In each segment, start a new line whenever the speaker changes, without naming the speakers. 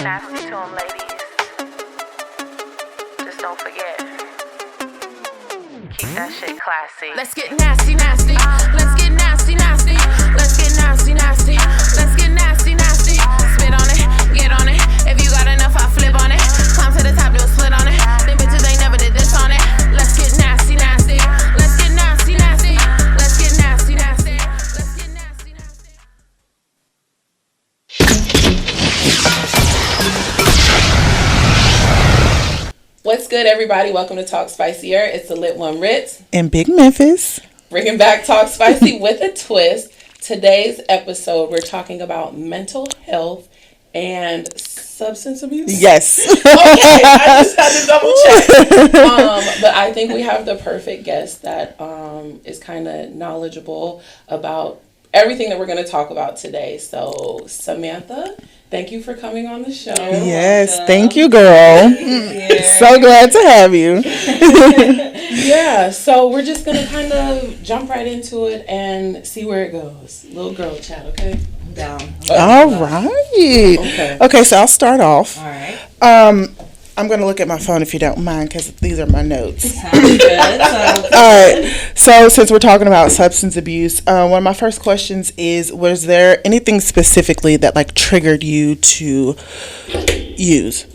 nasty to them, ladies. Just don't forget. Keep that shit classy.
Let's get nasty, nasty. Let's get nasty, nasty. Let's get nasty, nasty. Let's get nasty, nasty. Spit on it, get on it. If you got enough, I flip on it. Climb to the top, do a split on it. Them bitches ain't never did this on it. Let's get nasty, nasty. Let's get nasty, nasty. Let's get nasty, nasty. Let's get nasty, nasty.
What's good, everybody? Welcome to TalkSpicyHER. It's the lit one, Ritzy.
And Big Memphis.
Bringing back Talk Spicy with a twist. Today's episode, we're talking about mental health and substance abuse.
Yes.
Okay, I just had to double check. But I think we have the perfect guest that is kind of knowledgeable about everything that we're going to talk about today. So, Samantha, thank you for coming on the show.
Yes, thank you, girl. So glad to have you.
Yeah, so we're just going to kind of jump right into it and see where it goes. Little girl chat, okay?
Down.
All right. Okay, so I'll start off.
All right.
I'm going to look at my phone if you don't mind because these are my notes.
Sounds good.
All right. So since we're talking about substance abuse, one of my first questions is, was there anything specifically that like triggered you to use?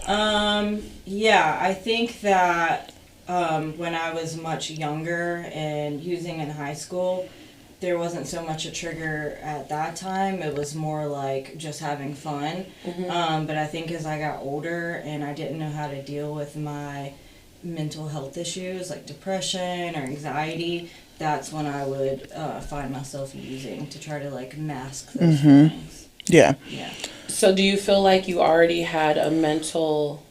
Yeah, I think that when I was much younger and using in high school, there wasn't so much a trigger at that time. It was more like just having fun. Mm-hmm. But I think as I got older and I didn't know how to deal with my mental health issues like depression or anxiety, that's when I would find myself using to try to like mask those feelings.
Yeah.
Yeah.
So do you feel like you already had a mental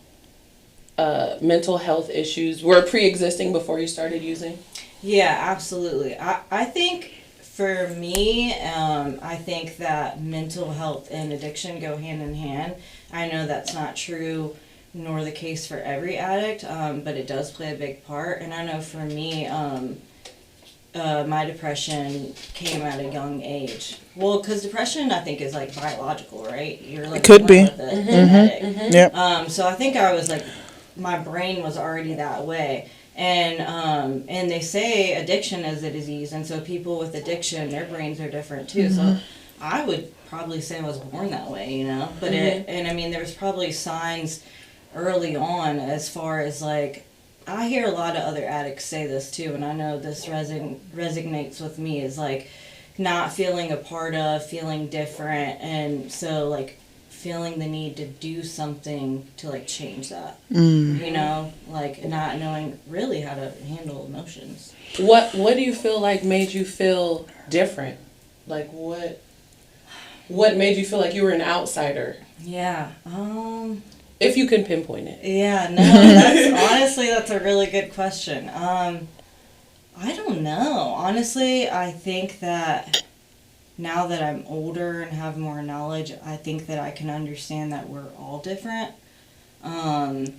health issues were pre-existing before you started using?
Yeah, absolutely. I think for me, I think that mental health and addiction go hand in hand. I know that's not true nor the case for every addict, but it does play a big part. And I know for me, my depression came at a young age. Well, because depression, I think, is like biological, right? You're like
it could be.
With a genetic.
Yep.
So I think I was like, my brain was already that way. And they say addiction is a disease, and so people with addiction, their brains are different too. So I would probably say I was born that way, you know. But I mean, there's probably signs early on as far as like, I hear a lot of other addicts say this too, and I know this resonates with me, is like not feeling a part of, feeling different, and so like feeling the need to do something to like change that, you know, like not knowing really how to handle emotions.
What do you feel like made you feel different? Like what made you feel like you were an outsider?
Yeah.
If you can pinpoint it.
Yeah, no, that's a really good question. I don't know. Honestly, I think that now that I'm older and have more knowledge, I think that I can understand that we're all different. And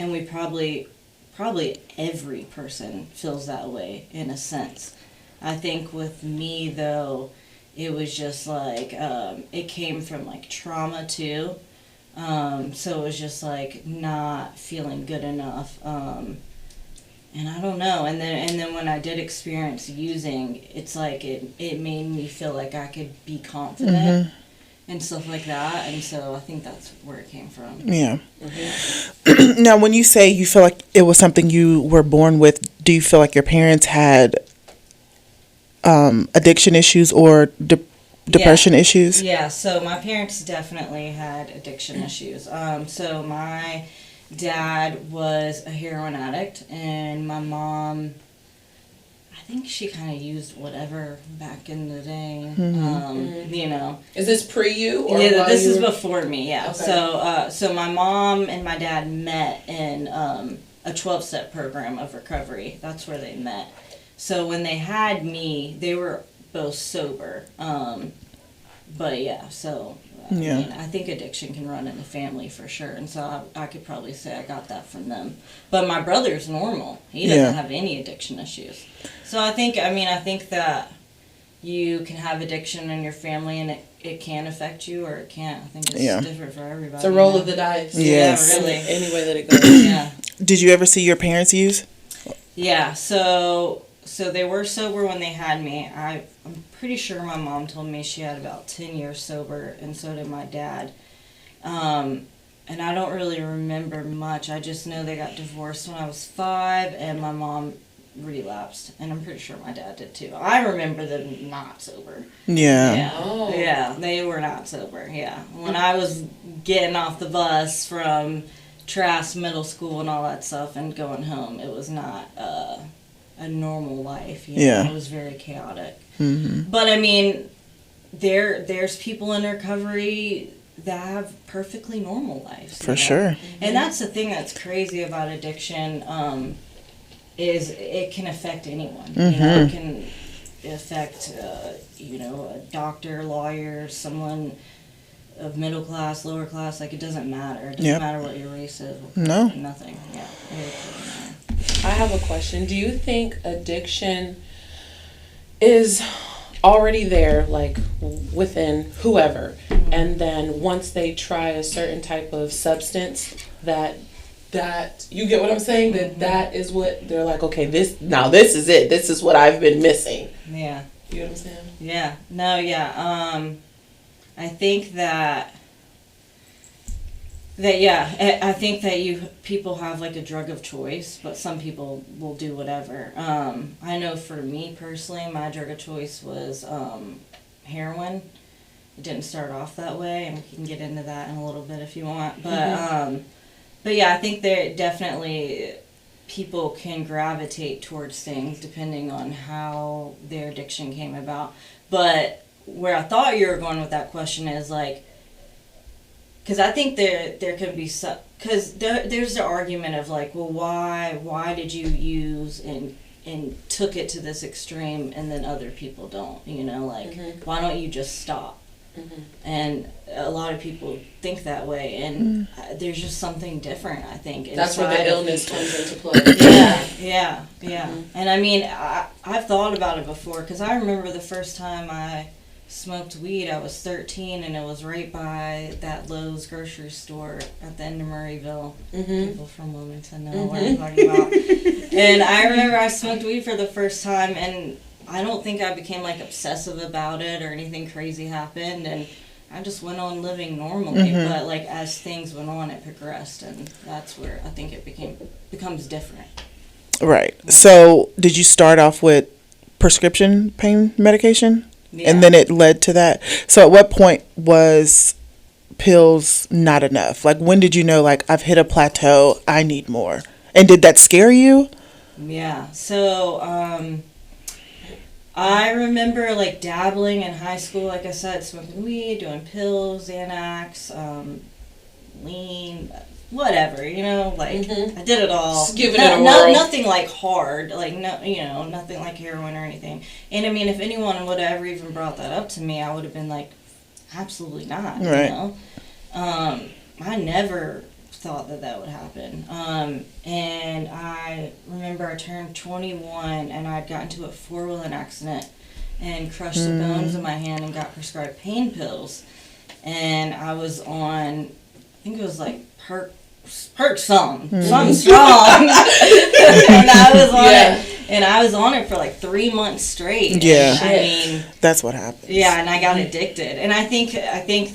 we probably every person feels that way in a sense. I think with me though, it was just like, it came from like trauma too. So it was just like not feeling good enough. And I don't know. And then when I did experience using, it's like it made me feel like I could be confident and stuff like that. And so I think that's where it came from.
Yeah. Now, when you say you feel like it was something you were born with, do you feel like your parents had addiction issues or depression issues?
Yeah. So my parents definitely had addiction issues. So my dad was a heroin addict, and my mom, I think she kind of used whatever back in the day. You know.
Is this pre you? Or
yeah, this is before me. Yeah.
Okay.
So my mom and my dad met in a 12-step program of recovery. That's where they met. So when they had me, they were both sober. But yeah, so. I mean, I think addiction can run in the family for sure, and so I could probably say I got that from them. But my brother's normal; he doesn't have any addiction issues. So I think that you can have addiction in your family, and it can affect you or it can't. I think it's different for everybody.
It's a roll of the dice.
Yes.
Yeah, really.
Any way that it goes.
Yeah.
Did you ever see your parents use?
Yeah, so they were sober when they had me. I'm pretty sure my mom told me she had about 10 years sober, and so did my dad. And I don't really remember much. I just know they got divorced when I was 5, and my mom relapsed, and I'm pretty sure my dad did too. I remember them not sober.
Yeah.
Yeah.
Oh.
Yeah, they were not sober. Yeah. When I was getting off the bus from Trask Middle School and all that stuff and going home, it was not a normal life. You know?
Yeah.
It was very chaotic.
Mm-hmm.
But I mean, there's people in recovery that have perfectly normal lives.
For sure.
And that's the thing that's crazy about addiction, is it can affect anyone. You know, it can affect, a doctor, lawyer, someone of middle class, lower class. Like, it doesn't matter. It doesn't matter what your race is.
No.
Nothing. Yeah. It doesn't matter.
I have a question. Do you think addiction is already there, like within whoever, and then once they try a certain type of substance, that you get what I'm saying, that is what they're like, okay, this is it, this is what I've been missing.
Yeah.
You know what I'm saying?
Yeah. No, yeah. I think that I think that people have like a drug of choice, but some people will do whatever. I know for me personally, my drug of choice was heroin. It didn't start off that way, and we can get into that in a little bit if you want. But yeah, I think there definitely people can gravitate towards things depending on how their addiction came about. But where I thought you were going with that question is like, because I think there could be some, because there's the argument of like, well, why did you use and took it to this extreme and then other people don't, you know, like, why don't you just stop? And a lot of people think that way, and there's just something different, I think.
That's where the illness comes into play.
Yeah. And I mean, I've thought about it before, because I remember the first time I smoked weed, I was 13, and it was right by that Lowe's grocery store at the end of Murrayville. People from Wilmington know what I'm talking about. And I remember I smoked weed for the first time, and I don't think I became like obsessive about it or anything crazy happened, and I just went on living normally. But like as things went on, it progressed, and that's where I think it becomes different.
Right. So did you start off with prescription pain medication?
Yeah.
And then it led to that. So at what point was pills not enough? Like, when did you know, like, I've hit a plateau, I need more? And did that scare you?
Yeah. So I remember like dabbling in high school, like I said, smoking weed, doing pills, Xanax, lean, whatever, you know, like I did it all.
Just giving it a whirl.
Nothing like hard, like nothing like heroin or anything. And I mean, if anyone would have ever even brought that up to me, I would have been like, absolutely not.
Right.
You know, I never thought that would happen. And I remember I turned 21 and I'd gotten into a 4-wheeling accident and crushed the bones in my hand and got prescribed pain pills. And I was on, I think it was like Perk something strong. And I was on it. And I was on it for like 3 months straight.
Yeah.
I mean,
that's what happened.
Yeah, and I got addicted. And I think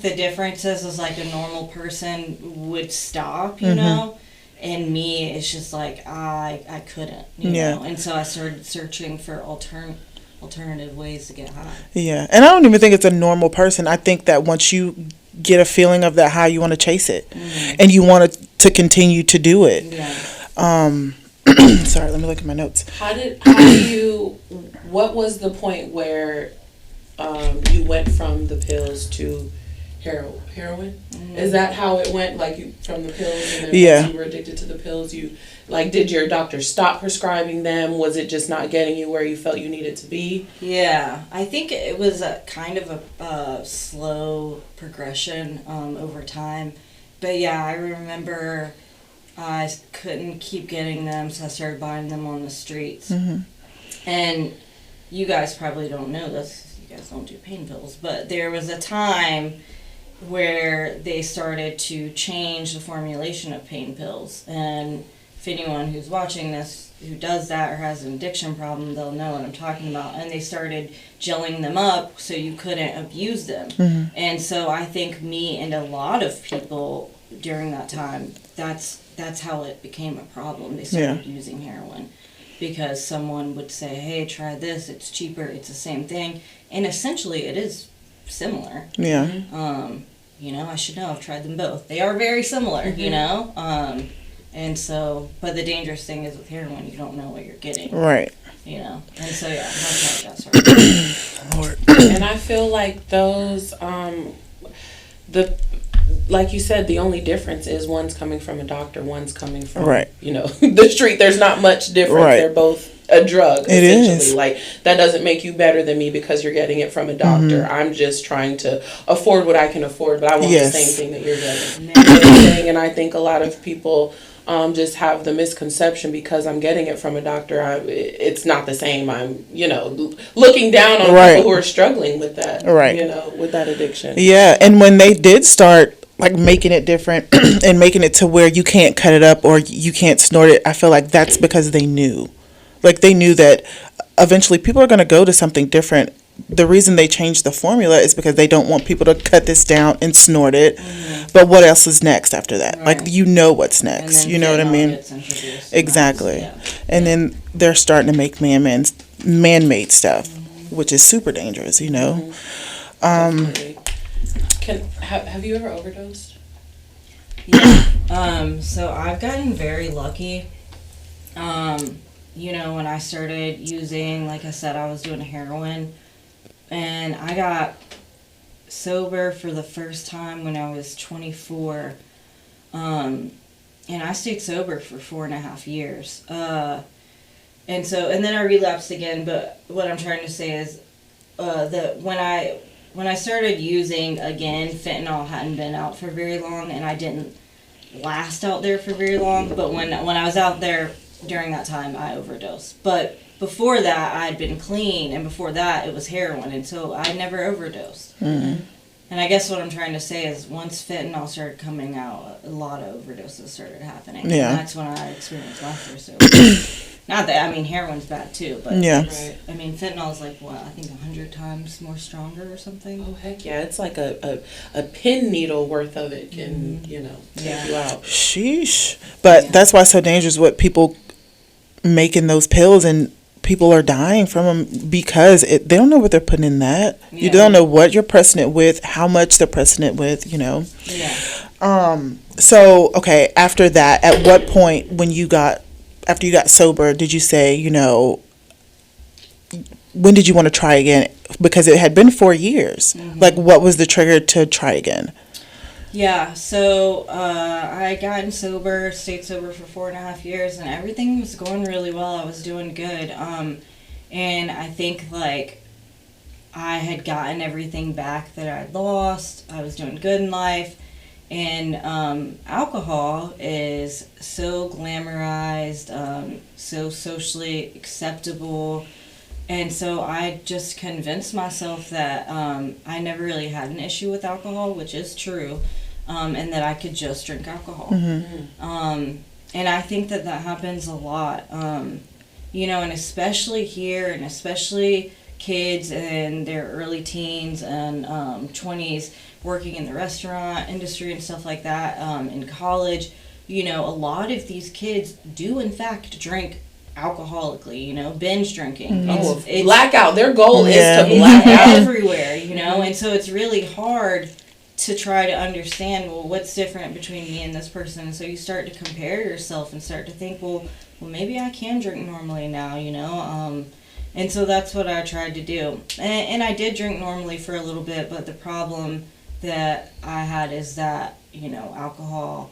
the difference is like a normal person would stop, you know? And me, it's just like I couldn't, you know? And so I started searching for alternative ways to get high.
Yeah. And I don't even think it's a normal person. I think that once you get a feeling of that high, you want to chase it. And you want to continue to do it.
Yeah.
Sorry, let me look at my notes.
What was the point where you went from the pills to heroin? Is that how it went? Like from the pills, and then once you were addicted to the pills, did your doctor stop prescribing them? Was it just not getting you where you felt you needed to be?
Yeah, I think it was a kind of a slow progression over time. But yeah, I remember I couldn't keep getting them, so I started buying them on the streets. And you guys probably don't know this. You guys don't do pain pills. But there was a time where they started to change the formulation of pain pills. And if anyone who's watching this who does that or has an addiction problem, they'll know what I'm talking about. And they started gelling them up so you couldn't abuse them. And so I think me and a lot of people during that time, that's how it became a problem. They started using heroin because someone would say, hey, try this, it's cheaper, it's the same thing. And essentially it is similar. You know, I should know, I've tried them both. They are very similar, you know? And so, but the dangerous thing is with heroin, you don't know what you're getting.
Right.
You know? And so, yeah, that's how it got started.
And I feel like those, like you said, the only difference is one's coming from a doctor, one's coming from, you know, the street. There's not much difference. They're both a drug, essentially.
Is.
Like, that doesn't make you better than me because you're getting it from a doctor. I'm just trying to afford what I can afford, but I want the same thing that you're getting. And I think a lot of people just have the misconception because I'm getting it from a doctor, it's not the same. I'm, you know, looking down on people who are struggling with that, you know, with that addiction.
Yeah, and when they did start like making it different and making it to where you can't cut it up or you can't snort it, I feel like that's because they knew. Like they knew that eventually people are going to go to something different. The reason they changed the formula is because they don't want people to cut this down and snort it. But what else is next after that? Like, you know what's next. You know what I mean? Exactly. And then they're starting to make man-made stuff, which is super dangerous, you know?
Have you ever overdosed?
Yeah. So I've gotten very lucky. You know, when I started using, like I said, I was doing heroin. And I got sober for the first time when I was 24. And I stayed sober for 4.5 years. And then I relapsed again. But what I'm trying to say is that when I started using again, fentanyl hadn't been out for very long. And I didn't last out there for very long. But when I was out there during that time, I overdosed. But before that, I had been clean, and before that, it was heroin, and so I never overdosed. And I guess what I'm trying to say is once fentanyl started coming out, a lot of overdoses started happening.
Yeah.
And that's when I experienced my first overdose. Not that, I mean, heroin's bad too, but I mean, fentanyl is like, what, I think 100 times more stronger or something?
Oh, heck yeah. It's like a pin needle worth of it can, you know, take you out.
Sheesh. But that's why it's so dangerous what people making those pills, and people are dying from them because they don't know what they're putting in that. You don't know what you're pressing it with, how much they're pressing it with, you know. So okay, after that, at what point after you got sober, did you say, you know, when did you want to try again? Because it had been 4 years. Like, what was the trigger to try again?
Yeah, so I gotten sober, stayed sober for 4.5 years, and everything was going really well. I was doing good. And I think, like, I had gotten everything back that I'd lost. I was doing good in life. And alcohol is so glamorized, so socially acceptable. And so I just convinced myself that I never really had an issue with alcohol, which is true. And that I could just drink alcohol. And I think that happens a lot, you know, and especially here, and especially kids in their early teens and 20s working in the restaurant industry and stuff like that, in college, you know, a lot of these kids do in fact drink alcoholically, you know, binge drinking. It's
blackout. Their goal is to black out
everywhere, you know, and so it's really hard to try to understand, well, what's different between me and this person. And so you start to compare yourself and start to think, well, maybe I can drink normally now, you know. And so that's what I tried to do. And I did drink normally for a little bit, but the problem that I had is that, you know, alcohol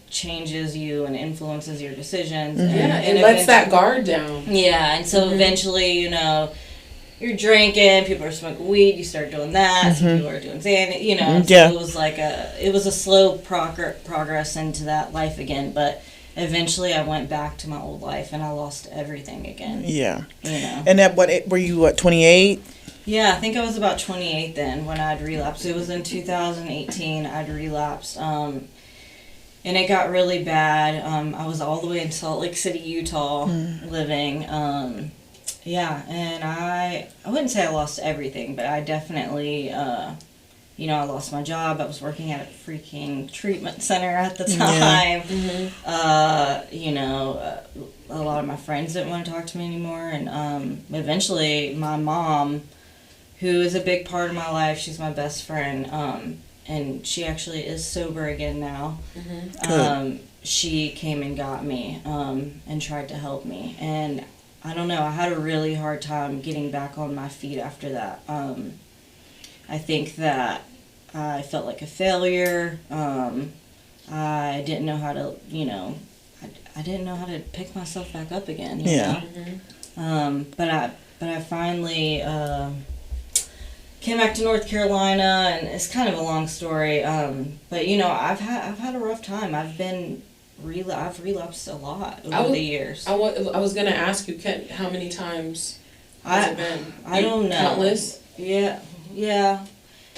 changes you and influences your decisions.
And lets that guard down.
Yeah, and so eventually, you know, you're drinking, people are smoking weed, you start doing that, some people are doing Xanax, you know, so it was like it was a slow progress into that life again, but eventually I went back to my old life and I lost everything again. Yeah. You know.
And at what, were you, 28?
Yeah, I think I was about 28 then when I'd relapsed. It was in 2018 I'd relapsed. And it got really bad. I was all the way in Salt Lake City, Utah, living. Yeah, and I wouldn't say I lost everything, but I definitely, I lost my job. I was working at a freaking treatment center at the time. A lot of my friends didn't want to talk to me anymore. And eventually my mom, who is a big part of my life, she's my best friend, and she actually is sober again now. She came and got me and tried to help me. And I don't know, I had a really hard time getting back on my feet after that. I think that I felt like a failure. I didn't know how to, I didn't know how to pick myself back up again. You know? But I finally came back to North Carolina, and it's kind of a long story. But I've had a rough time. I've relapsed a lot over the years.
I was gonna ask you, how many times has it been?
I don't know.
Countless?
Yeah.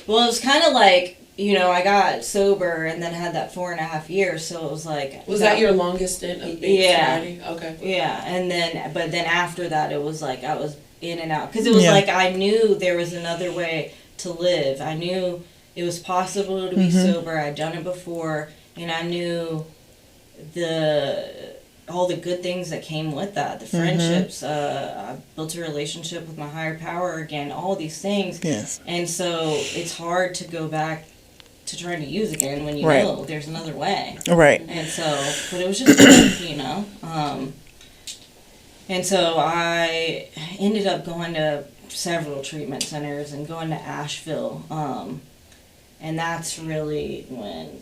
Well, it was kind of like, I got sober and then had that 4.5 years, so it was like...
Was that your longest stint of being sobriety? Okay.
Yeah, but then after that, it was like I was in and out. Because it was like I knew there was another way to live. I knew it was possible to be sober. I'd done it before, and I knew all the good things that came with that, the friendships. I built a relationship with my higher power again, all these things.
Yes.
And so it's hard to go back to trying to use again when you know there's another way.
Right.
And so, but it was just tough, And so I ended up going to several treatment centers and going to Asheville. And that's really when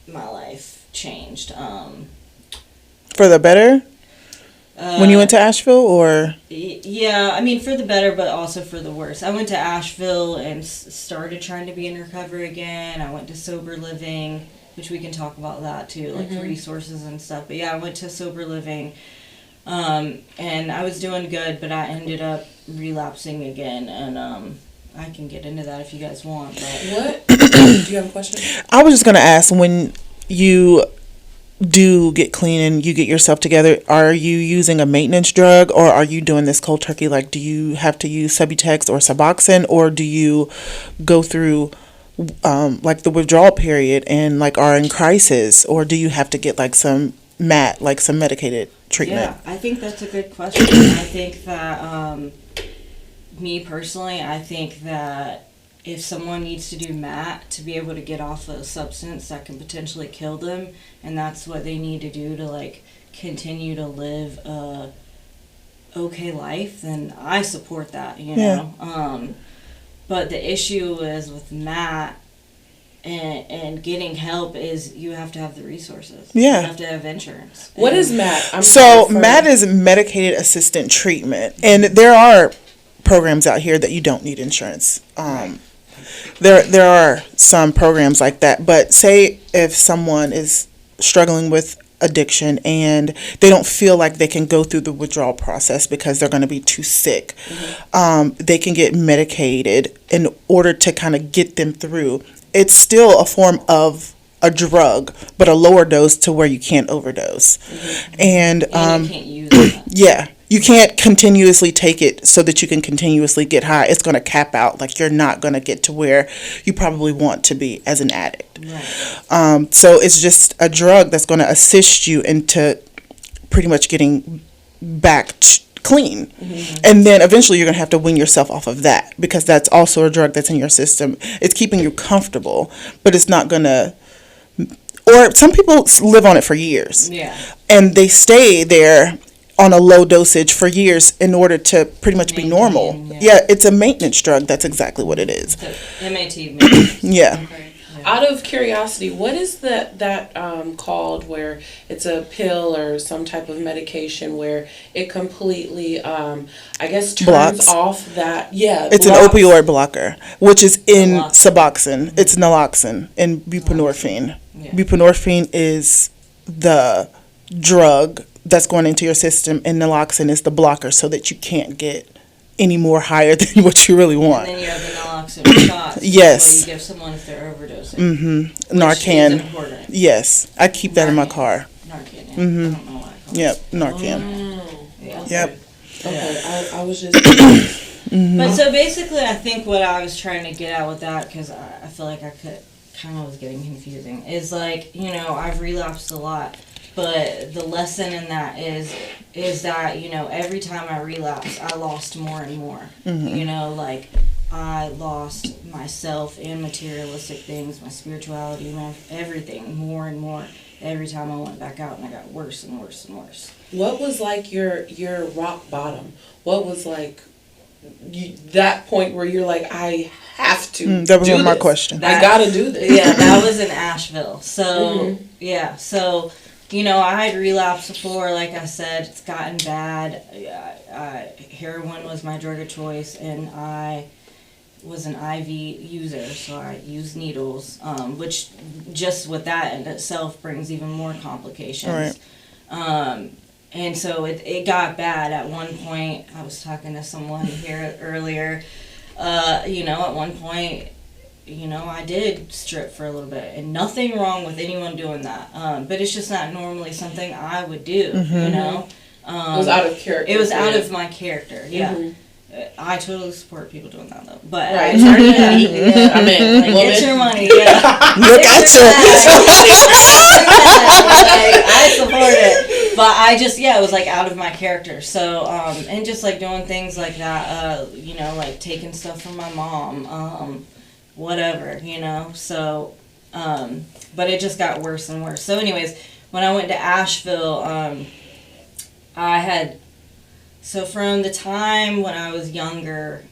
my life changed.
For the better? When you went to Asheville, or?
Yeah, I mean, for the better, but also for the worse. I went to Asheville and started trying to be in recovery again. I went to sober living, which we can talk about that too, like resources and stuff. But yeah, I went to sober living, and I was doing good, but I ended up relapsing again, and I can get into that if you guys want. But
what? Do you have a question?
I was just going to ask, when you do get clean and you get yourself together, are you using a maintenance drug, or are you doing this cold turkey? Like, do you have to use Subutex or Suboxone, or do you go through like the withdrawal period and like are in crisis, or do you have to get like some some medicated treatment?
Yeah, I think that's a good question. I think that me personally, I think that if someone needs to do MAT to be able to get off a substance that can potentially kill them, and that's what they need to do to like continue to live a okay life, then I support that, know. But the issue is with MAT and getting help is you have to have the resources.
Yeah.
You have to have insurance.
What is MAT?
MAT is medicated assistant treatment, and there are programs out here that you don't need insurance. There are some programs like that, but say if someone is struggling with addiction and they don't feel like they can go through the withdrawal process because they're going to be too sick, they can get medicated in order to kind of get them through. It's still a form of a drug, but a lower dose to where you can't overdose. And
you can't use it.
Yeah. You can't continuously take it so that you can continuously get high. It's going to cap out. Like, you're not going to get to where you probably want to be as an addict. Right. So it's just a drug that's going to assist you into pretty much getting back clean. And then eventually you're going to have to wean yourself off of that, because that's also a drug that's in your system. It's keeping you comfortable, but it's not going to... Or some people live on it for years. Yeah. And they stay there on a low dosage for years in order to pretty much be normal. Yeah, it's a maintenance drug. That's exactly what it is.
MAT.
Yeah.
Okay. Out of curiosity, what is that called, where it's a pill or some type of medication where it completely, turns
blocks
off that? Yeah.
It's blocks. An opioid blocker, which is in Suboxone. It's naloxone and buprenorphine. Yeah. Buprenorphine is the drug that's going into your system, and naloxone is the blocker so that you can't get any more higher than what you really want.
And then you have the naloxone shots.
Yes.
What you give someone if they're overdosing.
Mm-hmm.
Which is
Narcan.
important.
Yes. I keep that in my car.
Narcan, yeah.
Mm-hmm.
I don't know why I call
Yep.
it.
Narcan.
Yeah.
Yep.
Okay, I was just.
But so basically, I think what I was trying to get at with that, because I feel like I could kind of was getting confusing, is like, you know, I've relapsed a lot, but the lesson in that is that, you know, every time I relapsed, I lost more and more. You know, like I lost myself and materialistic things, my spirituality, my everything, more and more. Every time I went back out, and I got worse and worse and worse.
What was like your rock bottom? What was like that point where you're like, I have to
That was
do
one of my
this.
questions.
I gotta do this.
Yeah, that was in Asheville. So, yeah, so, you know, I had relapsed before, like I said, it's gotten bad. Heroin was my drug of choice, and I was an IV user, so I used needles, which just with that in itself brings even more complications.
Right.
And so it got bad at one point. I was talking to someone here earlier. You know, at one point, you know, I did strip for a little bit, and nothing wrong with anyone doing that. But it's just not normally something I would do. You know,
It was out of character.
It was out of my character. Yeah. I totally support people doing that though, but
Right.
I started to eat. Yeah,
I mean,
like,
woman.
get your money. Yeah,
Look at you.
I support it, but I just it was like out of my character. So and just like doing things like that, you know, like taking stuff from my mom, whatever, you know. So, but it just got worse and worse. So, anyways, when I went to Asheville, I had. So from the time when I was younger,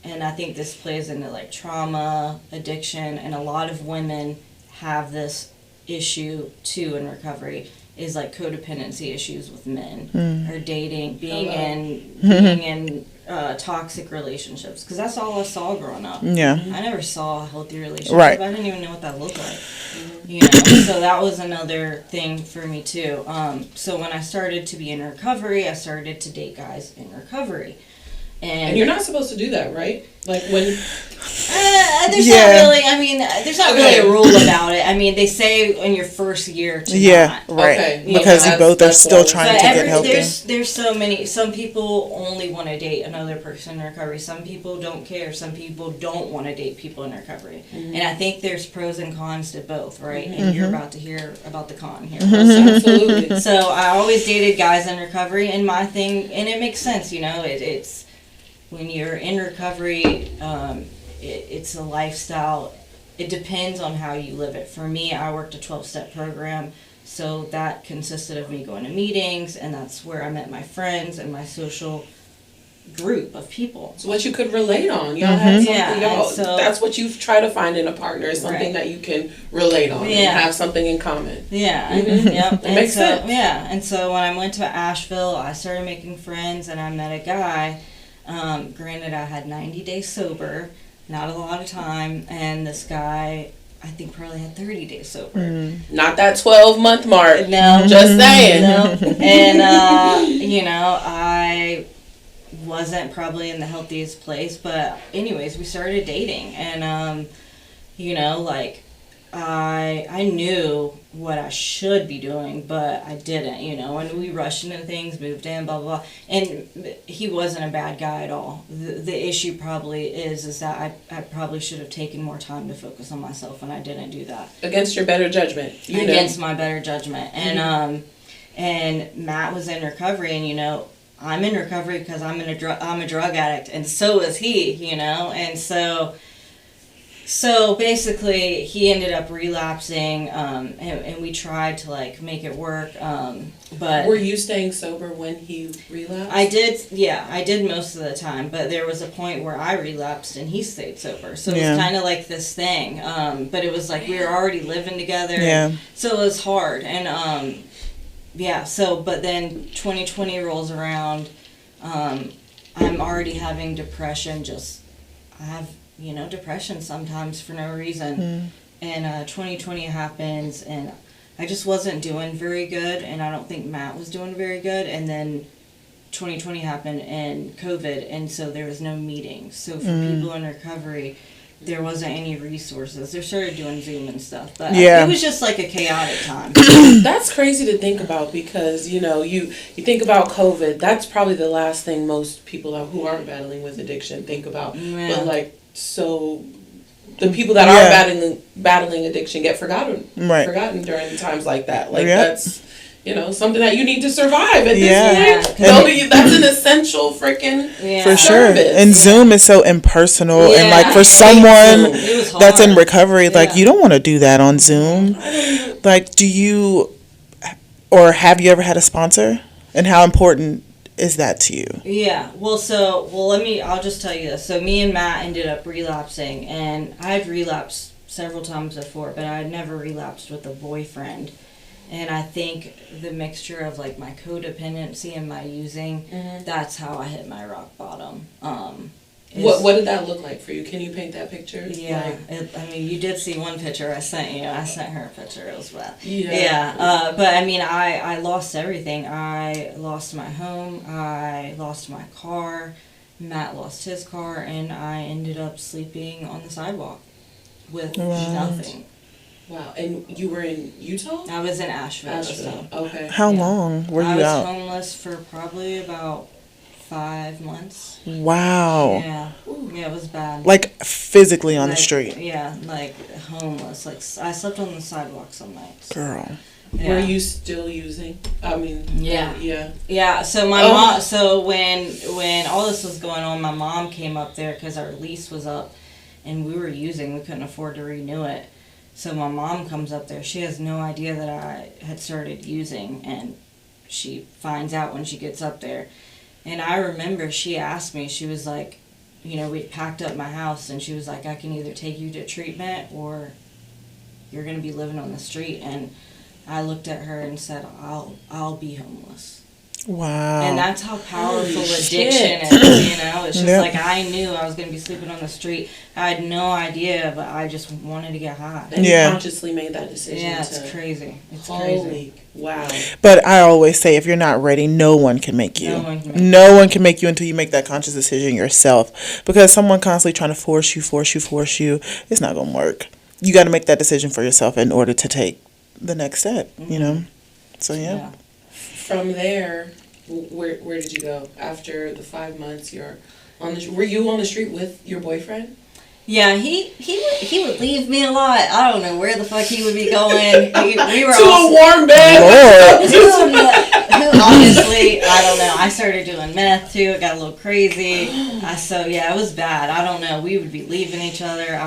and I think this plays into like trauma, addiction, and a lot of women have this issue too in recovery, is like codependency issues with men or dating, being in toxic relationships, because that's all I saw growing up.
Yeah.
I never saw a healthy relationship.
Right.
I didn't even know what that looked like. You know, so that was another thing for me too. So when I started to be in recovery, I started to date guys in recovery.
And you're not supposed to do that, right? Like when...
there's not really, I mean, there's not really a rule about it. I mean, they say in your first year to not.
Right.
Okay.
Because you both are still trying to get healthy.
There's so many, some people only want to date another person in recovery. Some people don't care. Some people don't want to date people in recovery. And I think there's pros and cons to both, right? And you're about to hear about the con here.
Absolutely.
So I always dated guys in recovery, and my thing, and it makes sense, you know, it's when you're in recovery, it's a lifestyle. It depends on how you live it. For me, I worked a 12-step program, so that consisted of me going to meetings, and that's where I met my friends and my social group of people.
So what you could relate on. Y'all had something.
Yeah, so
that's what you try to find in a partner, is something that you can relate on and have something in common.
Yeah. Yep.
It makes sense.
Yeah. And so when I went to Asheville, I started making friends, and I met a guy. Granted, I had 90 days sober, not a lot of time, and this guy, I think, probably had 30 days sober.
Not that 12-month mark.
No.
Just saying.
No. And, you know, I wasn't probably in the healthiest place, but anyways, we started dating, and, you know, like, I knew what I should be doing, but I didn't, you know, and we rushed into things, moved in, blah, blah, blah, and he wasn't a bad guy at all. The issue probably is that I probably should have taken more time to focus on myself, and I didn't do that.
Against your better judgment.
Against my better judgment. And, and Matt was in recovery, and, you know, I'm in recovery because I'm a drug addict, and so is he, you know, and so basically, he ended up relapsing, and we tried to, like, make it work, but...
Were you staying sober when he relapsed?
I did most of the time, but there was a point where I relapsed and he stayed sober, so it was kind of like this thing, but it was like we were already living together, so it was hard, and, but then 2020 rolls around, I'm already having depression, I have... you know, depression sometimes for no reason. And 2020 happens, and I just wasn't doing very good, and I don't think Matt was doing very good. And then 2020 happened and COVID, and so there was no meetings. So for people in recovery, there wasn't any resources. They started doing Zoom and stuff, but it was just like a chaotic time.
That's crazy to think about because, you know, you think about COVID, that's probably the last thing most people who aren't battling with addiction think about.
Yeah.
But, like, so the people that are battling addiction get forgotten during times like that. Like, that's, you know, something that you need to survive at this point. That's an essential freaking
for sure.
service.
And Zoom is so impersonal, and like for someone that's in recovery, like you don't want to do that on Zoom. Like, do you, or have you ever had a sponsor, and how important is that to you?
Yeah. Well, I'll just tell you this. So me and Matt ended up relapsing, and I had relapsed several times before, but I had never relapsed with a boyfriend. And I think the mixture of like my codependency and my using, that's how I hit my rock bottom.
What did that look like for you? Can you paint that picture?
Yeah, I mean, you did see one picture I sent you. I sent her a picture as well.
Yeah.
But I mean, I lost everything. I lost my home. I lost my car. Matt lost his car, and I ended up sleeping on the sidewalk with nothing.
Wow, and you were in Utah?
I was in Asheville.
So. Okay.
How long were you out?
I was homeless for probably about 5 months.
Wow.
Yeah. Yeah, it was bad.
Like physically on the street.
Yeah, like homeless. Like I slept on the sidewalk some nights.
Girl.
Yeah.
Were you still using? I mean.
Yeah.
Yeah.
So my mom. So when all this was going on, my mom came up there because our lease was up, and we were using. We couldn't afford to renew it. So my mom comes up there. She has no idea that I had started using, and she finds out when she gets up there. And I remember she asked me, she was like, you know, we packed up my house, and she was like, I can either take you to treatment or you're going to be living on the street. And I looked at her and said, I'll be homeless.
Wow.
And that's how powerful addiction is, you know? It's just like I knew I was going to be sleeping on the street. I had no idea, but I just wanted to get high.
And you consciously made that decision.
Yeah, it's crazy. It's
crazy.
crazy.
Wow.
But I always say, if you're not ready, no one can make you. No one can make you until you make that conscious decision yourself. Because someone constantly trying to force you, it's not going to work. You got to make that decision for yourself in order to take the next step, you know? So, yeah.
From there, where did you go after the 5 months? Were you on the street with your boyfriend?
Yeah, he would leave me a lot. I don't know where the fuck he would be going. We were
to a warm bed.
Honestly, I don't know. I started doing meth too. It got a little crazy. It was bad. I don't know. We would be leaving each other.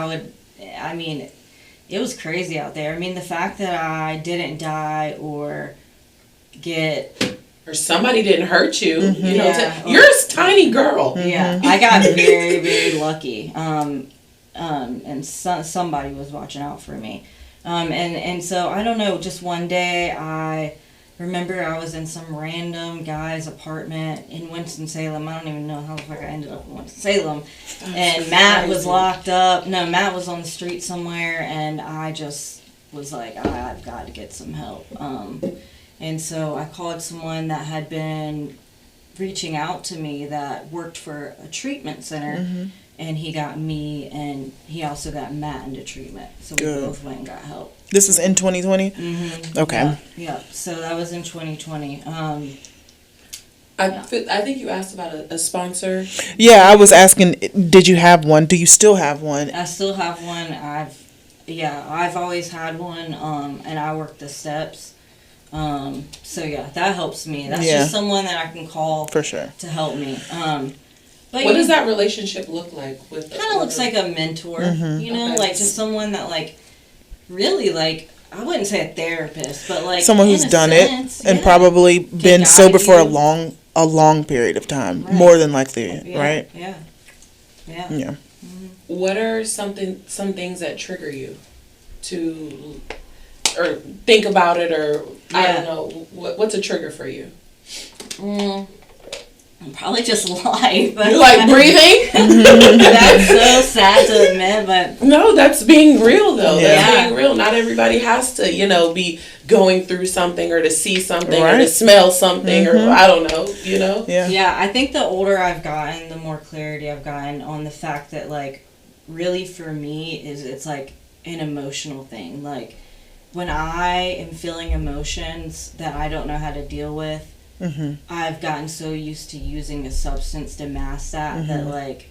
It was crazy out there. I mean, the fact that I didn't die or
somebody didn't hurt you. You know, you're a tiny girl.
Yeah, I got very, very lucky. And somebody was watching out for me. And so I don't know. Just one day, I remember I was in some random guy's apartment in Winston-Salem. I don't even know how the fuck I ended up in Winston-Salem. And Matt was locked up. No, Matt was on the street somewhere, and I just was like, I've got to get some help. And so I called someone that had been reaching out to me that worked for a treatment center, and he got me, and he also got Matt into treatment. So we both went and got help.
This was in 2020?
Mm-hmm.
Okay.
Yeah. So that was in 2020.
I think you asked about a sponsor.
Yeah, I was asking, did you have one? Do you still have one?
I still have one. I've always had one, and I work the steps. So yeah, that helps me. That's just someone that I can call
for sure
to help me. But
what does that relationship look like with?
Kind of looks like a mentor, you know, like just someone that like really like I wouldn't say a therapist, but like
someone who's done it and probably been sober for a long period of time, more than likely, right?
Yeah.
Mm-hmm. What are some things that trigger you to? Or think about it, or I don't know. What's a trigger for you?
Probably just life.
You're like breathing?
That's so sad to admit, but
No, that's being real though.
Yeah.
That's being real. Not everybody has to, be going through something or to see something or to
Right.
smell something or I don't know,
Yeah.
yeah, I think the older I've gotten, the more clarity I've gotten on the fact that, like, really for me it's like an emotional thing. Like, when I am feeling emotions that I don't know how to deal with, I've gotten so used to using a substance to mask that that, like,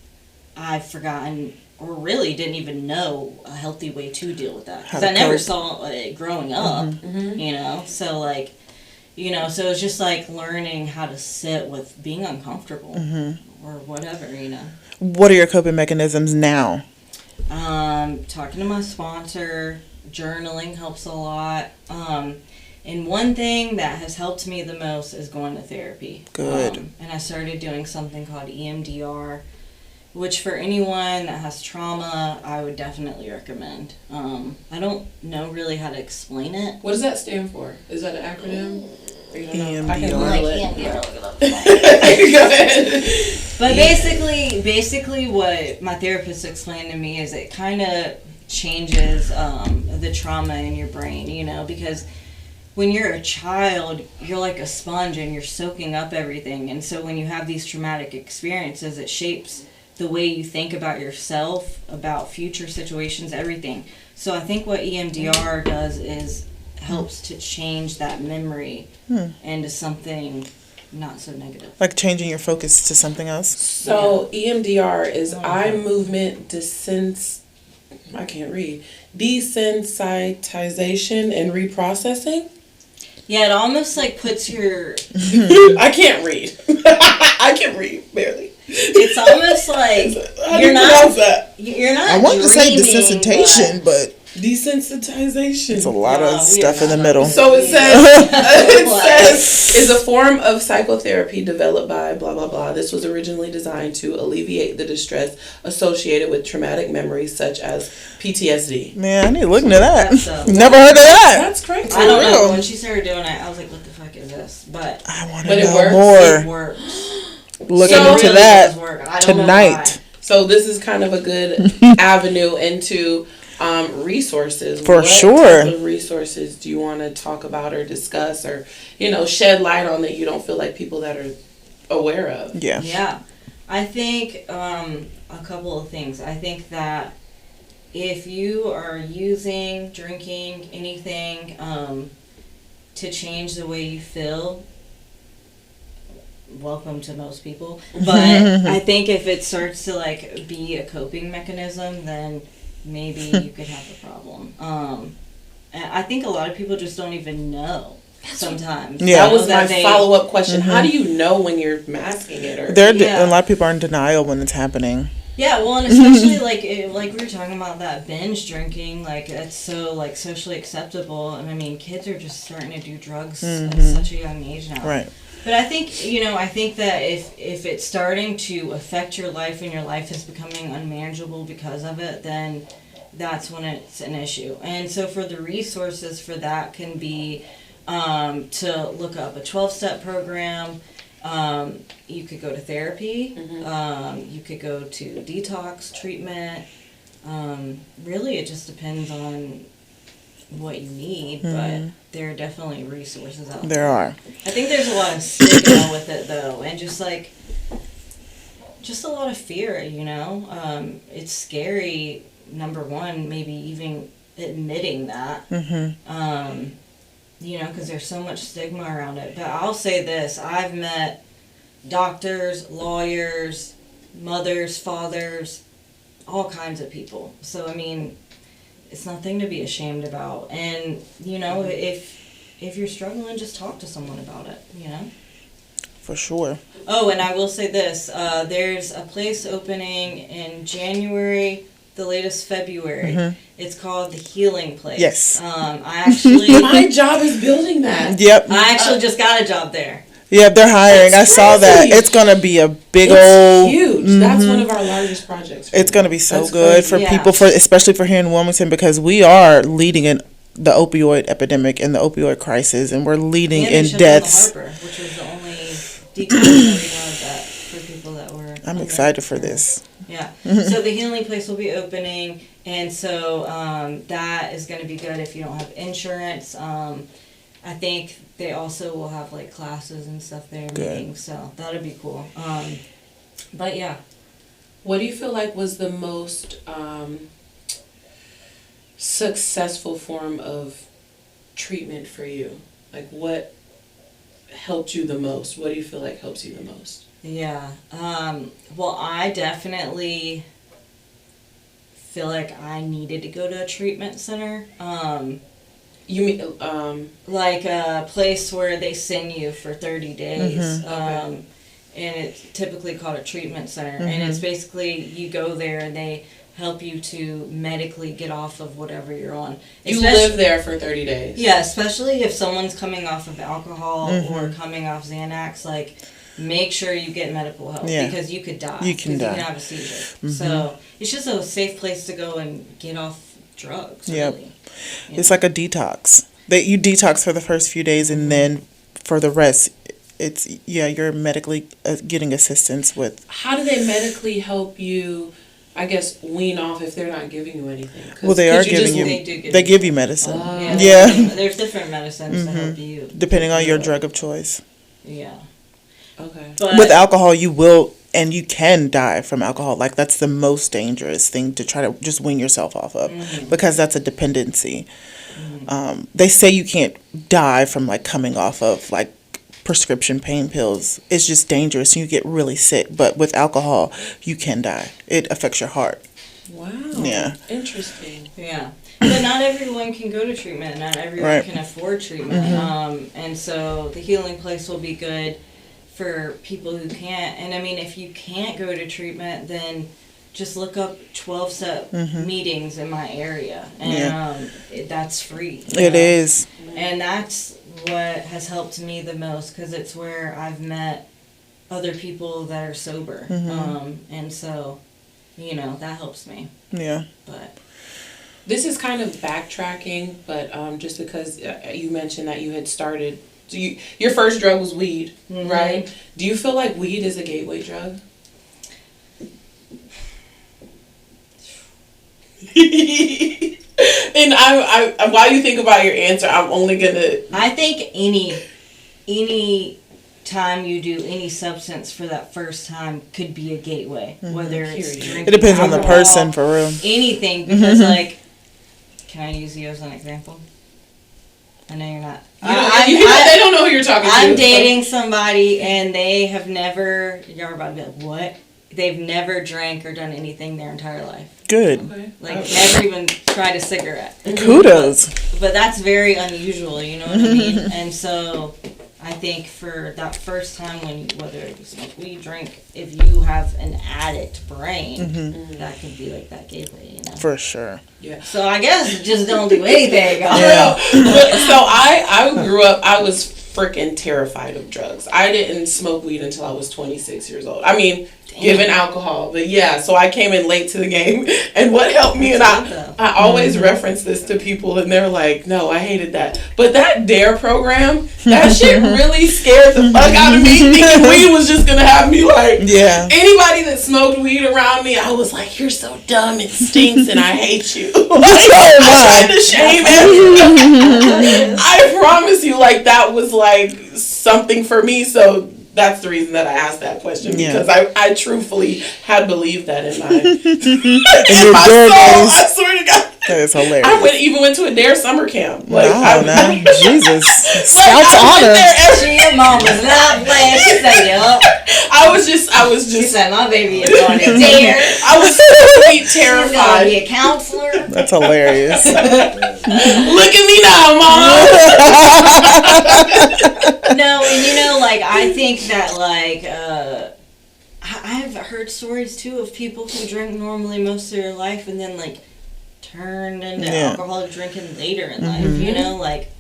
I've forgotten or really didn't even know a healthy way to deal with that. Because I never saw it growing up, So, like, so it's just, like, learning how to sit with being uncomfortable or whatever,
What are your coping mechanisms now?
Talking to my sponsor, journaling helps a lot. And one thing that has helped me the most is going to therapy.
Good.
And I started doing something called EMDR, which for anyone that has trauma, I would definitely recommend. I don't know really how to explain it.
What does that stand for? Is that an acronym? Or you don't know? I can
EMDR.
Google it.
EMDR, look it up.
Go ahead.
But basically what my therapist explained to me is it kind of changes the trauma in your brain, because when you're a child, you're like a sponge and you're soaking up everything. And so when you have these traumatic experiences, it shapes the way you think about yourself, about future situations, everything. So I think what EMDR does is helps to change that memory into something not so negative.
Like changing your focus to something else?
So EMDR is eye movement I can't read. Desensitization and reprocessing.
Yeah, it almost like puts your...
I can't read. I can read barely.
It's almost like
How do you pronounce that?
you're not.
I wanted to say
dreaming,
desensitization, but
Desensitization.
it's a lot of
we
stuff
are
in the
not-
middle.
So it says is a form of psychotherapy developed by blah blah blah. This was originally designed to alleviate the distress associated with traumatic memories such as PTSD.
Man, I need to look into that.
That's so-
Never heard of that.
That's crazy.
I don't know.
real.
When she started doing it, I was like, "What the fuck is this?" But
I want
But
to
it
know
works.
it
more.
works.
Looking
So-
into
It really
that
does work. I don't know
tonight.
So this is kind of a good avenue into resources.
For
What
sure.
type of resources do you want to talk about or discuss or shed light on that you don't feel like people that are aware of?
Yeah.
Yeah, I think a couple of things. I think that if you are using, drinking, anything to change the way you feel, welcome to most people. But I think if it starts to like be a coping mechanism, then maybe you could have a problem. And I think a lot of people just don't even know sometimes.
Yeah.
That was my
they-
follow-up question. How do you know when you're masking it? Or
Yeah.
A lot of people are in denial when it's happening.
Yeah, well, and especially like we were talking about that binge drinking, like it's so like socially acceptable, and I mean kids are just starting to do drugs at such a young age now.
Right.
But I think that if it's starting to affect your life and your life is becoming unmanageable because of it, then that's when it's an issue. And so for the resources for that can be to look up a 12-step program. You could go to therapy. You could go to detox treatment. Really, it just depends on what you need, but there are definitely resources out there.
There are.
I think there's a lot of stigma with it, though, and just a lot of fear, It's scary, number one, maybe even admitting that. Because there's so much stigma around it. But I'll say this, I've met doctors, lawyers, mothers, fathers, all kinds of people. So, I mean, it's nothing to be ashamed about. And, if you're struggling, just talk to someone about it,
For sure.
Oh, and I will say this, there's a place opening in January, the latest February. It's called The Healing Place.
Yes.
My job is building that.
Yep.
I actually just got a job there.
Yeah, they're hiring. I
That's
saw that.
crazy.
It's going to be a big
It's
old...
huge. That's one of our largest projects.
It's going to be so
That's
good
crazy.
for
Yeah.
people, especially for here in Wilmington, because we are leading in the opioid epidemic and the opioid crisis, and we're leading
And they
in
shut down the
deaths.
Harbor, which was the only decon that we had that people that were.
I'm excited for this.
Yeah. So the healing place will be opening, and so that is going to be good if you don't have insurance. I think they also will have like classes and stuff there, meetings, so that'll be cool. But yeah.
What do you feel like was the most successful form of treatment for you? Like, what helped you the most? What do you feel like helps you the most?
Yeah. Well, I definitely feel like I needed to go to a treatment center.
You mean
Like a place where they send you for 30 days.
Okay.
And it's typically called a treatment center. And it's basically you go there and they help you to medically get off of whatever you're on.
you live there for 30 days?
Yeah, especially if someone's coming off of alcohol or coming off Xanax, like, make sure you get medical help because you could die.
You can die.
You can have a seizure. So it's just a safe place to go and get off drugs,
Yep.
really.
It's like a detox. That you detox for the first few days, and then for the rest, it's you're medically getting assistance with.
How do they medically help you, I guess, wean off if they're not giving you anything?
Well, they are giving you.
They do give
They
you-
give you medicine.
Yeah. There's different medicines to help you.
Depending on your drug of choice.
Yeah.
Okay.
But
With alcohol, you will and you can die from alcohol. Like, that's the most dangerous thing to try to just wean yourself off of, because that's a dependency. They say you can't die from like coming off of like prescription pain pills. It's just dangerous. You get really sick. But with alcohol, you can die. It affects your heart.
Wow.
Yeah.
Interesting.
Yeah. But not everyone can go to treatment. Not everyone
Right.
can afford treatment. And so the healing place will be good for people who can't. And I mean, if you can't go to treatment, then just look up 12-step meetings in my area. And that's free.
It is.
And that's what has helped me the most, because it's where I've met other people that are sober. And so, that helps me.
Yeah.
But
This is kind of backtracking, but just because you mentioned that you had started, so your first drug was weed, right? Do you feel like weed is a gateway drug? And I while you think about your answer, I'm only gonna.
I think any time you do any substance for that first time could be a gateway, whether it's drinking
It depends on the
alcohol,
person, for real.
anything, because like, can I use you as an example? I know you're not.
They don't know who you're talking to.
I'm dating somebody and they have never. You're about to be like, what? They've never drank or done anything their entire life.
Good.
Okay.
Like, never even tried a cigarette.
Kudos.
But that's very unusual, you know what I mean? And so I think for that first time, whether you smoke weed, drink, if you have an addict brain, that could be like that gateway,
For sure.
Yeah.
So I guess just don't do anything.
Yeah.
So I grew up. I was freaking terrified of drugs. I didn't smoke weed until I was 26 years old. I mean, given alcohol, but yeah. So I came in late to the game, and what helped me, and I always reference this to people, and they're like, "No, I hated that." But that DARE program, that shit really scared the fuck out of me. Thinking weed was just gonna have me like, anybody that smoked weed around me, I was like, "You're so dumb, it stinks, and I hate you." I tried to shame everyone. I promise you, like, that was like something for me. So that's the reason that I asked that question, because I truthfully had believed that in my in my soul. I swear to God.
That is hilarious.
I even went to a DARE summer camp. Like,
Jesus. Scouts honor.
Your mom was not playing. She said, yup.
I was just.
She said, my baby is on a DARE.
I was so terrified.
She's gonna be a counselor.
That's hilarious.
Look at me now, Mom.
No, and like, I think that, like, I've heard stories, too, of people who drink normally most of their life and then, like, turned into alcoholic drinking later in life, like,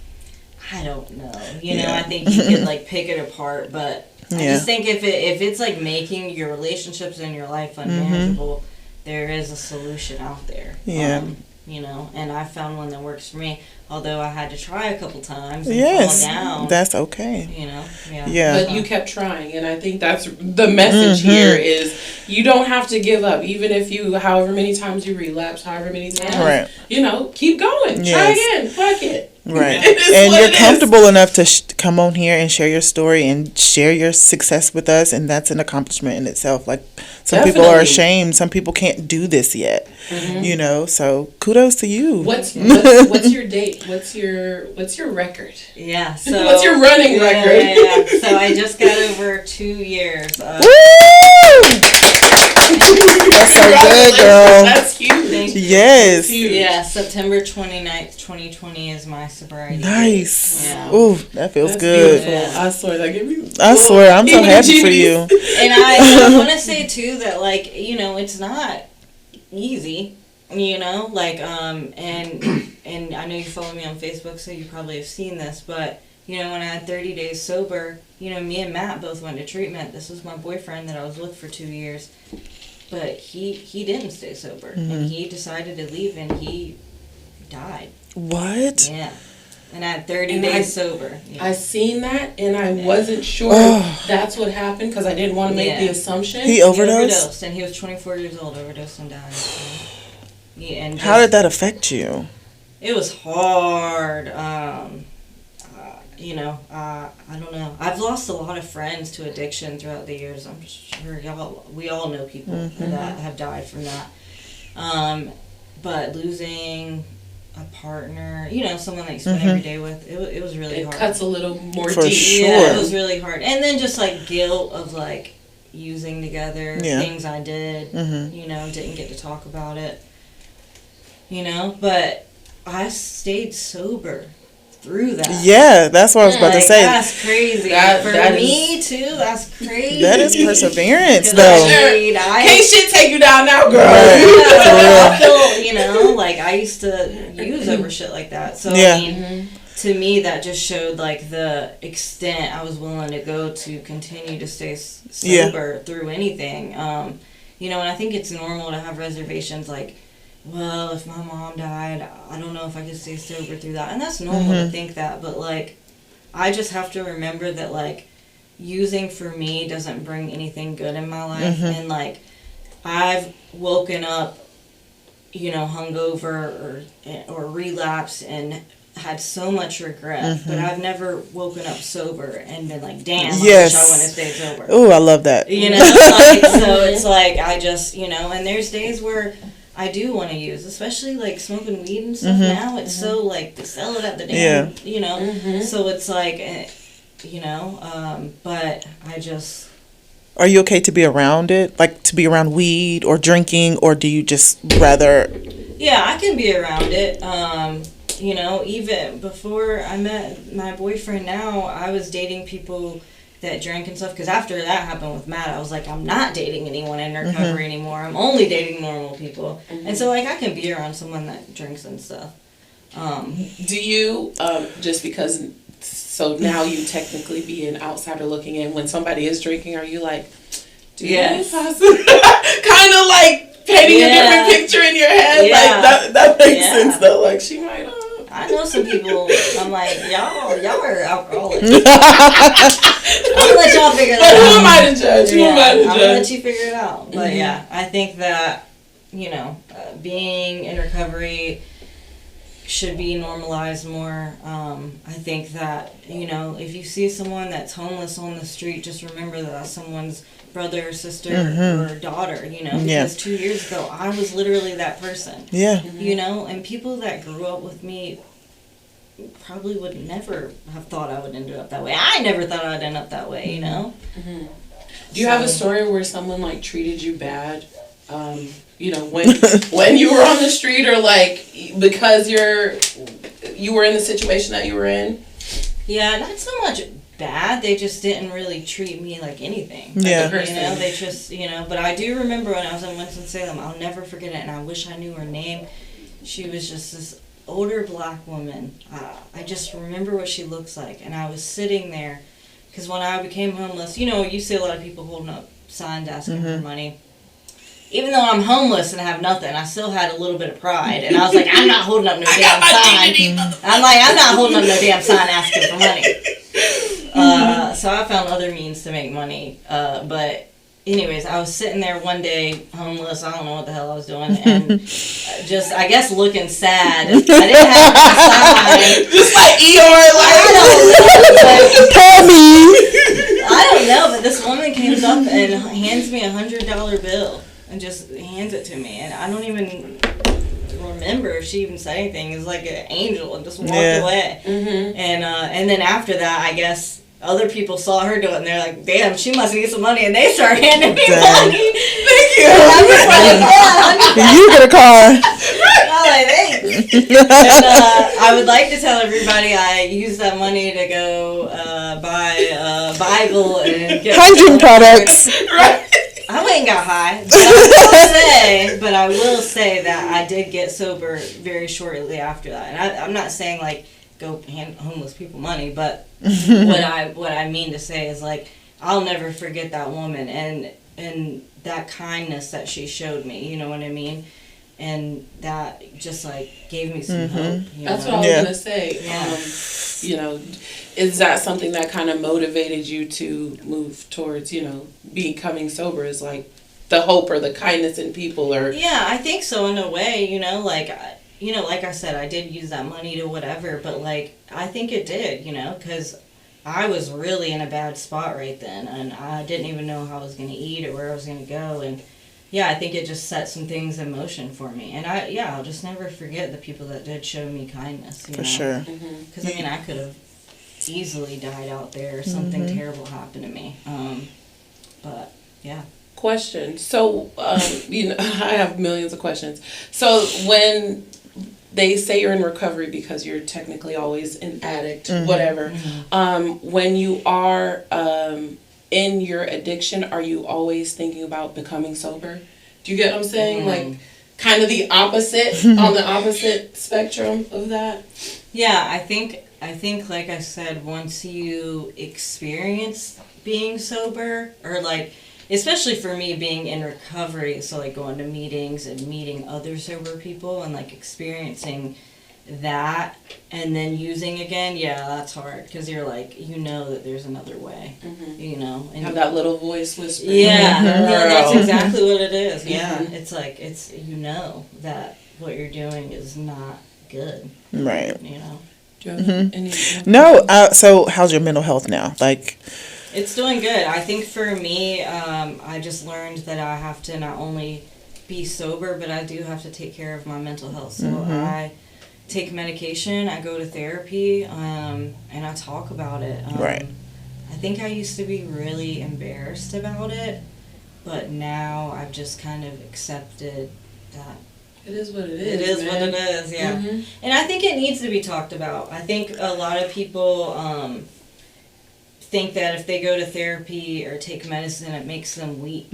I don't know. I think you could, like, pick it apart, but I just think if it's, like, making your relationships in your life unmanageable, there is a solution out there.
Yeah.
you know, and I found one that works for me. Although I had to try a couple times and
Yes,
fall down.
that's okay.
You know,
Yeah.
But you kept trying, and I think that's the message here is you don't have to give up, even if you, however many times you relapse, however many times,
Right.
you know, keep going,
Yes.
try again, fuck it.
Right.
It is
And
what
you're
it is.
comfortable enough to come on here and share your story and share your success with us, and that's an accomplishment in itself. Like, some people are
Definitely.
ashamed. Some people can't do this yet. You know, so kudos to you.
What's your date? What's your record?
Yeah. So
What's your running record?
Yeah. So I just got over 2 years.
Woo! That's so good, girl.
That's huge.
Thank you.
Yes.
Huge.
Yeah, September 29th, 2020 is my sobriety.
Nice.
Yeah.
Ooh, that feels
That's
good.
beautiful.
Yeah.
I swear that gave me.
I swear, I'm so happy for you.
And I want to say too that, like, you know, it's not easy, you know, like, and I know you follow me on Facebook, so you probably have seen this, but, you know, when I had 30 days sober, you know, me and Matt both went to treatment. This was my boyfriend that I was with for 2 years, but he didn't stay sober, and he decided to leave, and he died.
What?
Yeah. And I had 30
And
days sober. Yeah.
I seen that, and I wasn't sure that's what happened because I didn't want to make the assumption.
He
He
overdosed?
and he was 24 years old, overdosed and died. So, yeah, and
How did that affect you?
It was hard. You know, I don't know. I've lost a lot of friends to addiction throughout the years. I'm sure we all know people that have died from that. But losing a partner, you know, someone that you spend every day with, it was really hard.
It cuts a little more
For
deep.
sure.
Yeah, it was really hard. And then just like guilt of like using together,
Yeah.
things I did, you know, didn't get to talk about it, you know, but I stayed sober through that.
Yeah, that's what I was about to
Like,
say.
that's crazy.
That
For
is-
me too, that's crazy.
That is perseverance,
'Cause
though.
Can't shit take you down now, girl.
I feel, you know, like I used to use over shit like that. So
Yeah.
I mean, to me, that just showed like the extent I was willing to go to continue to stay sober through anything. You know, and I think it's normal to have reservations like, well, if my mom died, I don't know if I could stay sober through that. And that's normal to think that, but like, I just have to remember that like, using for me doesn't bring anything good in my life. And like, I've woken up, you know, hungover or relapsed and had so much regret, but I've never woken up sober and been like, damn, I wish I wouldn't have stayed sober.
Ooh, I love that.
You know, like, so it's like, I just, you know, and there's days where I do want to use, especially like smoking weed and stuff now. It's so like, they sell it at the damn, you know, so it's like, you know, but I just.
Are you okay to be around it? Like, to be around weed or drinking, or do you just rather...
Yeah, I can be around it. You know, even before I met my boyfriend now, I was dating people that drank and stuff. Because after that happened with Matt, I was like, I'm not dating anyone in recovery anymore. I'm only dating normal people. And so, like, I can be around someone that drinks and stuff.
Do you, just because, so now you technically be an outsider looking in, when somebody is drinking, are you like, do you possibly, kind of like painting a different picture in your head? Like, that makes sense, though. Like, she might,
I know some people, I'm like, y'all are alcoholics. I'll let y'all figure that out.
Who am I to judge? Who am I to
I'll
judge?
let you figure it out. But yeah, I think that, you know, being in recovery should be normalized more. I think that, you know, if you see someone that's homeless on the street, just remember that that's someone's brother or sister or daughter, you know, because 2 years ago, I was literally that person.
Yeah.
You know, and people that grew up with me probably would never have thought I would end up that way. I never thought I'd end up that way, you know?
Do you have a story where someone like treated you bad? You know, when you were on the street, or like because you were in the situation that you were in?
Yeah, not so much bad. They just didn't really treat me like anything.
Yeah.
You know, they just, you know, but I do remember when I was in Winston-Salem, I'll never forget it, and I wish I knew her name. She was just this older black woman. I just remember what she looks like, and I was sitting there, because when I became homeless, you know, you see a lot of people holding up signs asking for money. even though I'm homeless and have nothing, I still had a little bit of pride. And I was like, I'm not holding up no damn sign. I'm not holding up no damn sign asking for money. So I found other means to make money. But anyways, I was sitting there one day, homeless. I don't know what the hell I was doing. And just, I guess, looking sad. I didn't have my sign.
Just like Eeyore, like,
I don't know, but this woman comes up and hands me $100 bill and just hands it to me, and I don't even remember if she even said anything. It was like an angel and just walked away. And then after that, I guess other people saw her do it, and they're like, "Damn, she must need some money," and they start handing me money. Thank you. And I'm just like, "Yeah,
You get a car.
I'm like, thanks." And I would like to tell everybody I used that money to go buy a Bible and get
Hygiene products.
I went and got high, but I will say that I did get sober very shortly after that. And I'm not saying like go hand homeless people money, but what I mean to say is like I'll never forget that woman and that kindness that she showed me. You know what I mean? And that just like gave me some hope.
That's what I was gonna say.
Yeah.
Is that something that kind of motivated you to move towards, becoming sober? Is like the hope or the kindness in people, or
yeah, I think so in a way. Like I said, I did use that money to whatever, but like I think it did, because I was really in a bad spot right then, and I didn't even know how I was gonna eat or where I was gonna go, and. Yeah, I think it just set some things in motion for me. And I'll just never forget the people that did show me kindness.
For sure.
Because, I could have easily died out there or something terrible happened to me. But, yeah.
Question. So, I have millions of questions. So, when they say you're in recovery because you're technically always an addict, whatever, when you are... in your addiction, are you always thinking about becoming sober? Do you get what I'm saying? Like, kind of the opposite, on the opposite spectrum of that?
Yeah, I think, like I said, once you experience being sober, or like, especially for me being in recovery, so like going to meetings and meeting other sober people and like experiencing that and then using again, that's hard because you're like, that there's another way, and you
have that little voice whispering.
Yeah, that's exactly what it is. Yeah, it's like that what you're doing is not good,
right?
Do you have any?
No. So how's your mental health now? Like,
it's doing good. I think for me, I just learned that I have to not only be sober, but I do have to take care of my mental health. So I take medication, I go to therapy, and I talk about it.
Right.
I think I used to be really embarrassed about it, but now I've just kind of accepted that.
It is what it is.
It is what it is, yeah. And I think it needs to be talked about. I think a lot of people think that if they go to therapy or take medicine, it makes them weak.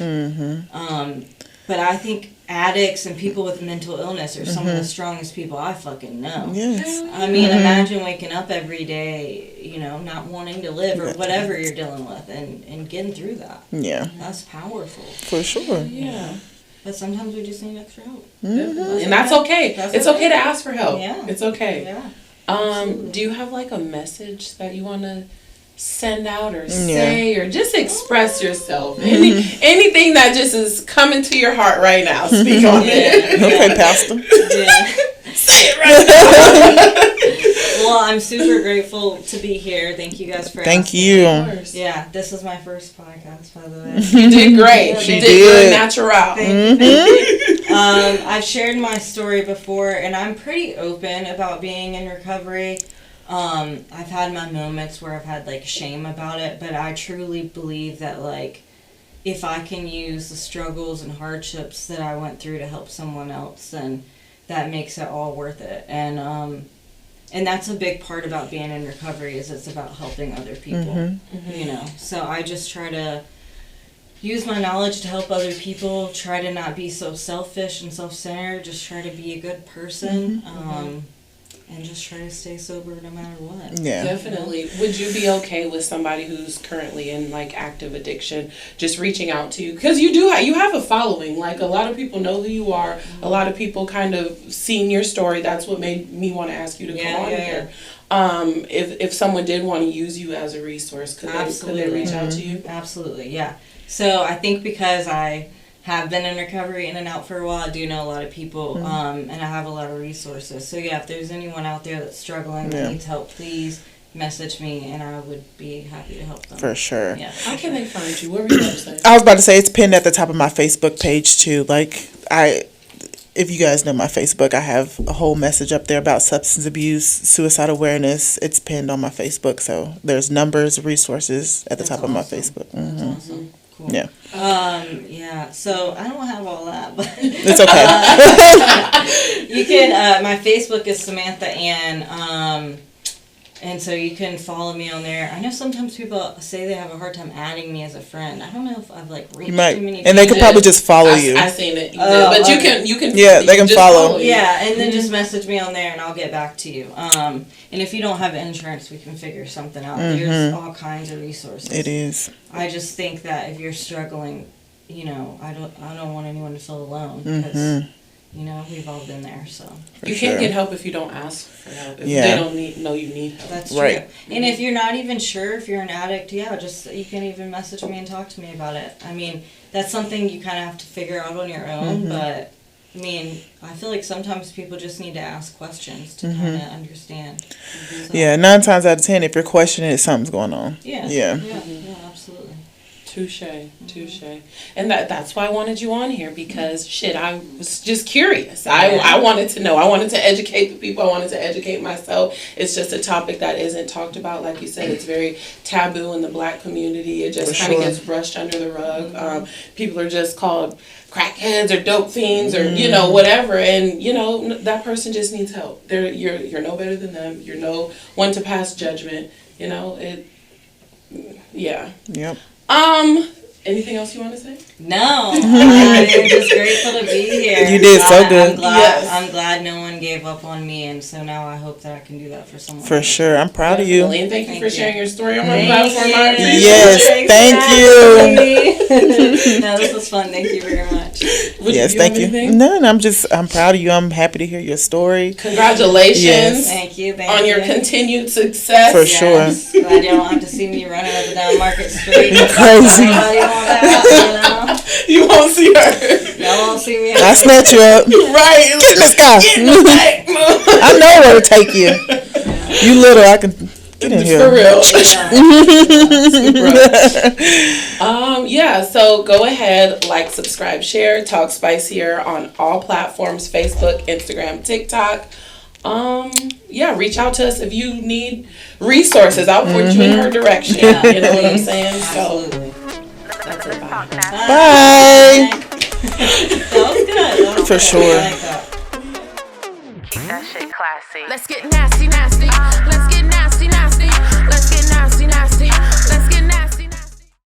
But I think addicts and people with mental illness are some of the strongest people I fucking know.
Yes.
I mean, imagine waking up every day, not wanting to live or whatever you're dealing with and getting through that.
Yeah.
That's powerful.
For sure.
Yeah.
But sometimes we just need extra help.
And that's okay. It's okay to ask for help.
Yeah.
It's okay.
Yeah.
Do you have like a message that you want to send out or say or just express yourself? Anything that just is coming to your heart right now, speak on it.
Okay, Pastor.
Say it right now.
Well, I'm super grateful to be here. Thank you guys for
Thank
asking
you.
me. Yeah, this is my first podcast, by the way.
You did great.
She
You
did.
You're a natural.
Thank you. I've shared my story before, and I'm pretty open about being in recovery. I've had my moments where I've had like shame about it, but I truly believe that like if I can use the struggles and hardships that I went through to help someone else, then that makes it all worth it. And that's a big part about being in recovery is it's about helping other people, So I just try to use my knowledge to help other people, try to not be so selfish and self-centered, just try to be a good person. and just try to stay sober no matter what.
Yeah.
Definitely. Would you be okay with somebody who's currently in like active addiction just reaching out to you? Because you have a following. Like a lot of people know who you are. A lot of people kind of seen your story. That's what made me want to ask you to come on here. If someone did want to use you as a resource, could they reach out to you?
Absolutely, yeah. So I think because I have been in recovery in and out for a while, I do know a lot of people, and I have a lot of resources. So yeah, if there's anyone out there that's struggling that needs help, please message me, and I would be happy to help them.
For sure.
Yeah.
How can they find you? What were you about to say?
I was about to say it's pinned at the top of my Facebook page too. Like if you guys know my Facebook, I have a whole message up there about substance abuse, suicide awareness. It's pinned on my Facebook, so there's numbers, resources at the top of my Facebook.
That's awesome. Cool.
Yeah.
Yeah. So I don't have all that, but
It's okay.
you can. My Facebook is Samantha and so you can follow me on there. I know sometimes people say they have a hard time adding me as a friend. I don't know if I've like reached too many.
And they could probably just follow you.
I seen it, but you can.
Yeah, they can
just
follow.
Yeah, and then just message me on there, and I'll get back to you. And if you don't have insurance, we can figure something out. There's all kinds of resources.
It is.
I just think that if you're struggling, I don't want anyone to feel alone because we've all been there. So
you can't get help if you don't ask for help. If they don't know you need help.
that's true. And if you're not even sure if you're an addict, just you can even message me and talk to me about it. I mean, that's something you kind of have to figure out on your own, but. I mean, I feel like sometimes people just need to ask questions to kind of understand. So,
Yeah, 9 times out of 10, if you're questioning it, something's going on.
Yeah, absolutely.
Touche. And that's why I wanted you on here, because I was just curious. I wanted to know. I wanted to educate the people. I wanted to educate myself. It's just a topic that isn't talked about. Like you said, it's very taboo in the Black community. It just kind of gets brushed under the rug. People are just called crackheads or dope fiends or whatever, and that person just needs help. You're no better than them. You're no one to pass judgment. Yep. Anything else you want to say?
No, I'm just grateful to be here.
You did so good.
I'm glad no one gave up on me, and so now I hope that I can do that for someone.
For sure, I'm proud of you.
And thank you for sharing your story on my platform. I appreciate
Yes, thank you.
No, this was fun. Thank you very much.
Yes, thank you. No, I'm proud of you. I'm happy to hear your story.
Congratulations.
Yes.
Thank you.
On your continued success.
For sure.
Glad you don't have to see me running up and down Market Street.
Crazy.
You
won't see her.
Y'all won't see me.
I'll snatch you up.
Right.
Get in this car. I know where to take you. You little, I can get in here.
For real. So go ahead, like, subscribe, share, TalkSpicyHER on all platforms, Facebook, Instagram, TikTok. Reach out to us if you need resources. I'll point you in her direction. You know what I'm saying?
Absolutely.
So that's it. Bye.
Bye.
That was good.
For sure.
I like that.
Keep that shit classy.
Let's get nasty. Let's